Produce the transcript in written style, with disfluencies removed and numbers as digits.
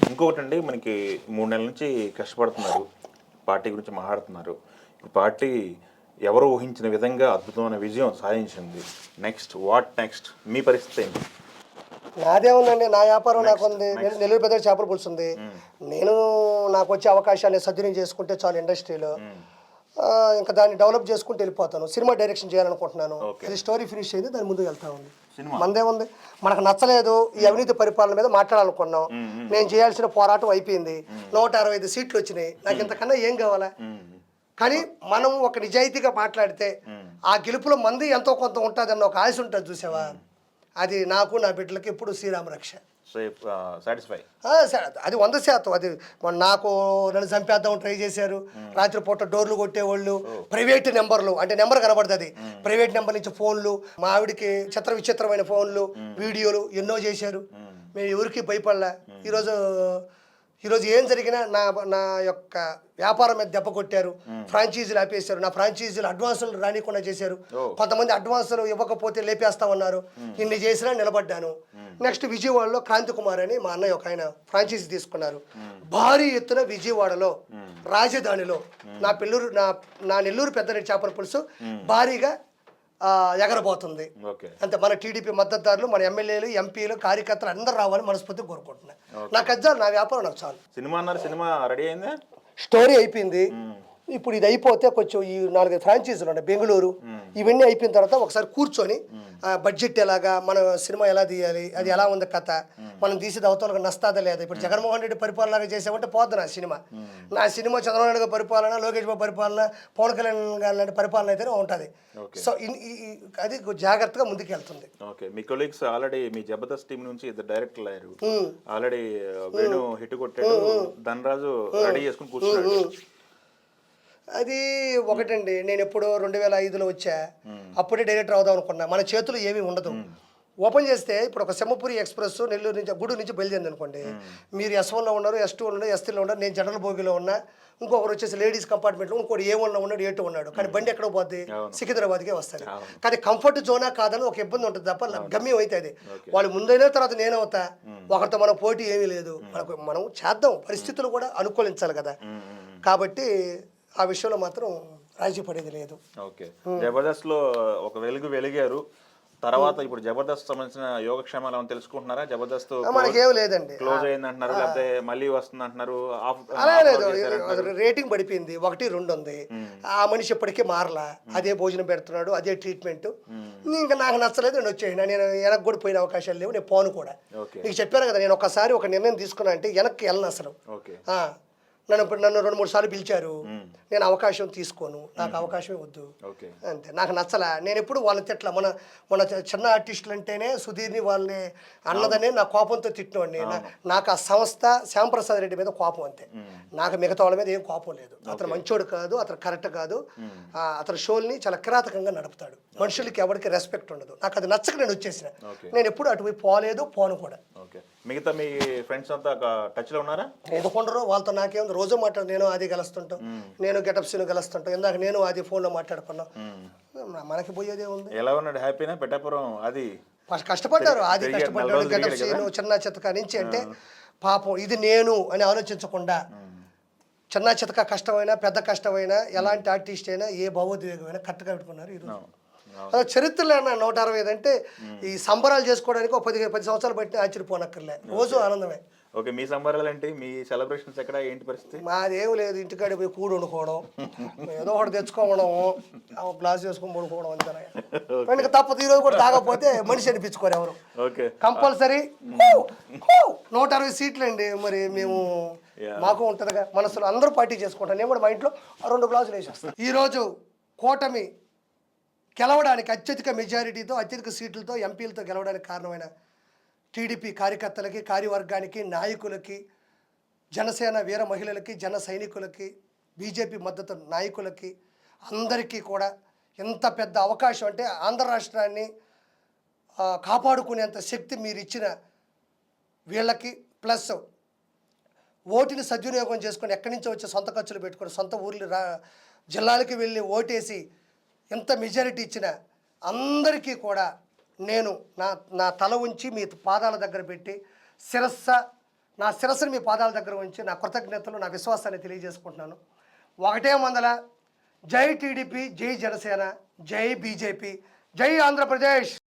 ఇంకొకటండి మనకి 3 నెలల నుంచి కష్టపడుతున్నారు. పార్టీ గురించి మాట్లాడుతున్నారు. ఈ పార్టీ ఎవరు ఊహించిన విధంగా అద్భుతమైన విజయం సాధించింది. What next? మీ పరిస్థితి ఏంటి? నాదేముందండి, నా వ్యాపారం నాకుంది. నేను నెల్లూరు పెద్ద చేపల పులుసు ఉంది. నేను నాకు వచ్చే అవకాశాన్ని సద్వినియోగం చేసుకుంటే చాలు ఇండస్ట్రీలో. ఇంకా దాన్ని డెవలప్ చేసుకుంటూ వెళ్ళిపోతాను. సినిమా డైరెక్షన్ చేయాలనుకుంటున్నాను. అది స్టోరీ ఫినిష్ అయింది, దాని ముందుకు వెళ్తా ఉంది. మందేముంది, మనకు నచ్చలేదు ఈ అవినీతి పరిపాలన మీద మాట్లాడాలనుకున్నాం. నేను చేయాల్సిన పోరాటం అయిపోయింది. 165 సీట్లు వచ్చినాయి. నాకు ఇంతకన్నా ఏం కావాలా? కానీ మనం ఒక నిజాయితీగా మాట్లాడితే ఆ గెలుపులో మంది ఎంతో కొంత ఉంటుంది అన్న ఒక ఆశ ఉంటుంది చూసావా, అది నాకు నా బిడ్డలకి ఎప్పుడు శ్రీరామ రక్ష. అది 100%. అది నాకు నన్ను చంపేద్దాం ట్రై చేశారు. రాత్రిపూట డోర్లు కొట్టేవాళ్ళు, ప్రైవేట్ నెంబర్లు, అంటే నెంబర్ కనబడుతుంది, ప్రైవేట్ నెంబర్ నుంచి ఫోన్లు, మా ఆవిడికి చిత్ర విచిత్రమైన ఫోన్లు, వీడియోలు ఎన్నో చేశారు. మేము ఎవరికి భయపడలే. ఈరోజు ఏం జరిగినా నా యొక్క వ్యాపారం మీద దెబ్బ కొట్టారు. ఫ్రాంచైజీలు ఆపేశారు. నా ఫ్రాంచైజీలు అడ్వాన్సులు రానికుండా చేశారు. కొంతమంది అడ్వాన్సులు ఇవ్వకపోతే లేపేస్తామన్నారు. ఇన్ని చేసినా నిలబడ్డాను. నెక్స్ట్ విజయవాడలో క్రాంతి కుమార్ అని మా అన్నయ్య ఒక ఆయన ఫ్రాంచైజీ తీసుకున్నారు. భారీ ఎత్తున విజయవాడలో రాజధానిలో నా నెల్లూరు పెద్దరెడ్డి చేపల పులుసు భారీగా ఎగరబోతుంది. అంతే. మన టీడీపీ మద్దతుదారులు, మన ఎమ్మెల్యేలు, ఎంపీలు, కార్యకర్తలు అందరూ రావాలని మనస్ఫూర్తిగా కోరుకుంటున్నాను. నాకు అది నా వ్యాపారం నాకు చాలు. సినిమా రెడీ అయిందా? స్టోరీ అయిపోయింది. ఇప్పుడు ఇది అయిపోతే కొంచెం ఈ 4 ఫ్రాంచైజీలు ఉన్నాయి బెంగళూరు, ఇవన్నీ అయిపోయిన తర్వాత ఒకసారి కూర్చొని బడ్జెట్ ఎలాగా, మన సినిమా ఎలా తీయాలి, అది ఎలా ఉంది కథ, మనం తీసేది అవతలకు నస్తాదా లేదా. ఇప్పుడు జగన్మోహన్ రెడ్డి పరిపాలన చేసామంటే పోద్దు నా సినిమా చంద్రబాబు నాయుడు పరిపాలన, లోకేష్ బాబు పరిపాలన, పవన్ కళ్యాణ్ గారి లాంటి పరిపాలన అయితేనే ఉంటుంది. సో అది జాగ్రత్తగా ముందుకెళ్తుంది. మీ కొలీగ్స్ ఆల్రెడీ మీ జబర్దస్త్ టీం నుంచి ఇద్దరు డైరెక్టర్లు అయ్యారు. ఆల్రెడీ వేణు హిట్ కొట్టాడు, ధనరాజు రెడీ చేసుకుని కూర్చున్నాడు. అది ఒకటండి, నేను ఎప్పుడో 2005లో వచ్చా. అప్పుడే డైరెక్టర్ అవుదాం అనుకున్నా. మన చేతులు ఏమీ ఉండదు. ఓపెన్ చేస్తే ఇప్పుడు ఒక సింహపురి ఎక్స్ప్రెస్ నెల్లూరు నుంచి గూడూరు నుంచి బయలుదేరింది అనుకోండి, మీరు S1లో ఉన్నారు, S2లో ఉన్నారు, S3లో ఉన్నారు, నేను జనరల్ బోగిలో ఉన్నా, ఇంకొకరు వచ్చేసి లేడీస్ కంపార్ట్మెంట్లో, ఇంకోటి A1లో ఉన్నాడు, A2 ఉన్నాడు. కానీ బండి ఎక్కడ పోద్ది? సికింద్రాబాద్కే వస్తుంది. కానీ కంఫర్ట్ జోనా కాదని ఒక ఇబ్బంది ఉంటుంది తప్ప గమ్యం అయితే అది. వాళ్ళు ముందైనా తర్వాత నేనవుతా. ఒకరితో మన పోటీ ఏమీ లేదు. మనం చేద్దాం, పరిస్థితులు కూడా అనుకూలించాలి కదా. కాబట్టి ఆ విషయంలో మాత్రం రాజీ పడేది లేదు. ఓకే. జబర్దస్త్ లో ఒక వెలిగారు. తర్వాత ఇప్పుడు జబర్దస్త్ సంబంధించిన యోగక్షేమాలు ఏమైనా తెలుసుకుంటున్నారా? జబర్దస్త్ మనకేం లేదండి, క్లోజ్ అయింది అంటున్నారు, లేకపోతే మళ్ళీ వస్తుంది అంటున్నారు. అలా లేదు, రేటింగ్ పడిపోయింది, 1, 2 ఉంది. ఆ మనిషి ఇప్పటికీ మారలా, అదే భోజనం పెడుతున్నాడు, అదే ట్రీట్మెంట్. ఇంకా నాకు నచ్చలేదు, నేను వచ్చేసిన. నేను వెనక్కి కూడా పోయిన అవకాశాలు లేవు, నేను పోను కూడా. నీకు చెప్పాను కదా, నేను ఒకసారి ఒక నిర్ణయం తీసుకున్నా అంటే వెనక్కి వెళ్ళను అసలు. నన్ను 2-3 సార్లు పిలిచారు, నేను అవకాశం తీసుకోను, నాకు అవకాశమే వద్దు అంతే. నాకు నచ్చలా. నేను ఎప్పుడు వాళ్ళని తిట్ల. మన చిన్న ఆర్టిస్టులు అంటేనే సుధీర్ని వాళ్ళని అన్నదనే నా కోపంతో తిట్టినవాడిని. నాకు ఆ సంస్థ శ్యాంప్రసాద్ రెడ్డి మీద కోపం అంతే. నాకు మిగతా వాళ్ళ మీద ఏం కోపం లేదు. అతను మంచోడు కాదు, అతను కరెక్ట్ కాదు. అతని షోల్ని చాలా కిరాతకంగా నడుపుతాడు. మనుషులకి ఎవరికి రెస్పెక్ట్ ఉండదు. నాకు అది నచ్చక నేను వచ్చేసిన. నేను ఎప్పుడు అటువైపు పోలేదు, పోను కూడా. మిగతా మీ ఫ్రెండ్స్ అంతా టచ్ లో ఉన్నారా? ఎదుకుంటారు, వాళ్ళతో నాకేం రోజు మాట్లాడు. నేను అది కలుస్తుంటాం, నేను గెటప్స్ని కలుస్తుంటాం. ఇందాక నేను అది ఫోన్లో మాట్లాడుకున్నాం. మనకి పోయేదే ఉంది. ఎలా ఉన్నాడు? హ్యాపీనా? పెట్టాపురం అది కష్టపడ్డారు, అది కష్టపడ్డాడు. గెటప్స్ చిన్న చితక నుంచి అంటే పాపం ఇది నేను అని ఆలోచించకుండా, చిన్న చితక కష్టమైనా పెద్ద కష్టమైనా ఎలాంటి ఆర్టిస్ట్ అయినా ఏ భావోద్వేగమైనా కరెక్ట్గా పెట్టుకున్నారు. ఈరోజు అదే చరిత్రలో 165 అంటే ఈ సంబరాలు చేసుకోవడానికి ఒక 10 సంవత్సరాలు బట్టి ఆశ్చర్యపోనక్కర్లే, రోజు ఆనందమే. ఓకే. మీ సంబరాలు ఏంటి? మీ సెలబ్రేషన్స్ ఎక్కడ, ఏంటి పరిస్థితి? మాదేం లేదు, ఇంటికాడ పోయి కూడు వండుకోవడం, ఏదో ఒకటి తెచ్చుకోవడం, ఒక గ్లాస్ వేసుకొని పడుకోవడం అంతే. ఇంకా తప్పదు, ఈరోజు కూడా తాగకపోతే మనిషి అనిపించుకోరు ఎవరు. కంపల్సరీ 160 సీట్లు అండి. మరి మేము మాకు ఉంటుందిగా మనసులో, అందరూ పార్టీ చేసుకుంటాం. నేను కూడా మా ఇంట్లో 2 గ్లాసులు వేసేస్తాను. ఈరోజు కూటమి గెలవడానికి అత్యధిక మెజారిటీతో, అత్యధిక సీట్లతో, ఎంపీలతో గెలవడానికి కారణమైన టీడీపీ కార్యకర్తలకి, కార్యవర్గానికి, నాయకులకి, జనసేన వీర మహిళలకి, జన సైనికులకి, బీజేపీ మద్దతు నాయకులకి అందరికీ కూడా ఎంత పెద్ద అవకాశం అంటే ఆంధ్ర రాష్ట్రాన్ని కాపాడుకునేంత శక్తి మీరు ఇచ్చిన వీళ్ళకి, ప్లస్ ఓటుని సద్వినియోగం చేసుకొని ఎక్కడి నుంచో వచ్చే సొంత ఖర్చులు పెట్టుకొని సొంత ఊర్లు జిల్లాలకి వెళ్ళి ఓటేసి ఎంత మెజారిటీ ఇచ్చిన అందరికీ కూడా నేను నా తల ఉంచి మీ పాదాల దగ్గర పెట్టి శిరస్స నా శిరస్సుని మీ పాదాల దగ్గర ఉంచి నా కృతజ్ఞతలు, నా విశ్వాసాన్ని తెలియజేసుకుంటున్నాను. ఒకటే మందల జై టీడీపీ, జై జనసేన, జై బీజేపీ, జై ఆంధ్రప్రదేశ్.